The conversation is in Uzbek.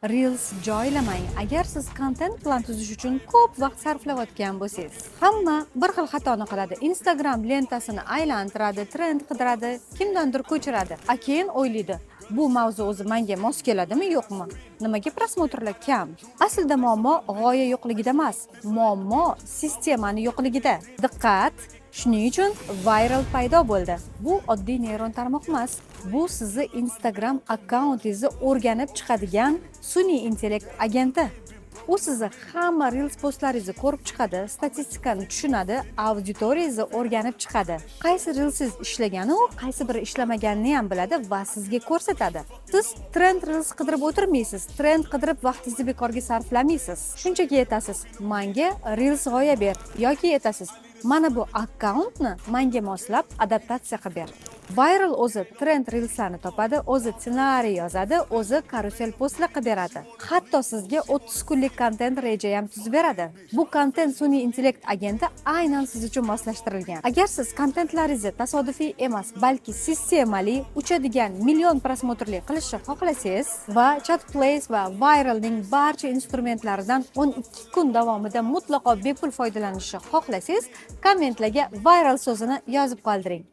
Reels joylamang. Agar siz kontent plan tuzish uchun ko'p vaqt sarflayotgan bo'lsangiz, hamma bir xil xatoni qiladi. Instagram lentasini aylantiradi, trend qidiradi, kimdandir ko'chiradi. Keyin o'ylaydi, bu mavzu o'zi menga mos keladimi, yo'qmi? Nimaga prosmotrlar kam? Aslida muammo g'oya yo'qligida emas, muammo sistemani yo'qligida. Diqqat! Shuning uchun viral paydo bo'ldi. Bu oddiy neyron tarmoq emas. Bu sizni Instagram akkauntingizni o'rganib chiqadigan sun'iy intellekt agenti. U sizni hamma Reels postlaringizni ko'rib chiqadi, statistikani tushunadi, auditoriyangizni o'rganib chiqadi. Qaysi Reelsiz ishlagani u, qaysi biri ishlamaganini ham biladi va sizga ko'rsatadi. Siz trend Reels qidirib o'tirmaysiz, trend qidirib vaqtingizni bekorga sarflamaysiz. Shunchaki aytasiz, menga Reels g'oya ber yoki aytasiz, mana bu akkauntni menga moslab adaptatsiya qilib ber. Viral o'zi trend Reelslarni topadi, o'zi ssenariy yozadi, o'zi karusel postlar qilib beradi. Hatto sizga 30 kunlik kontent reja ham tuzib beradi. Bu kontent sun'iy intellekt agenti aynan siz uchun moslashtirilgan. Agar siz kontentlaringizni tasodifiy emas, balki sistemali, uchadigan million prosmotrli qilishni xohlasangiz va Chatplace va Viralning barcha instrumentlaridan 12 kun davomida mutlaqo bepul foydalanishni xohlasangiz, kommentlarga Viral so'zini yozib qoldiring.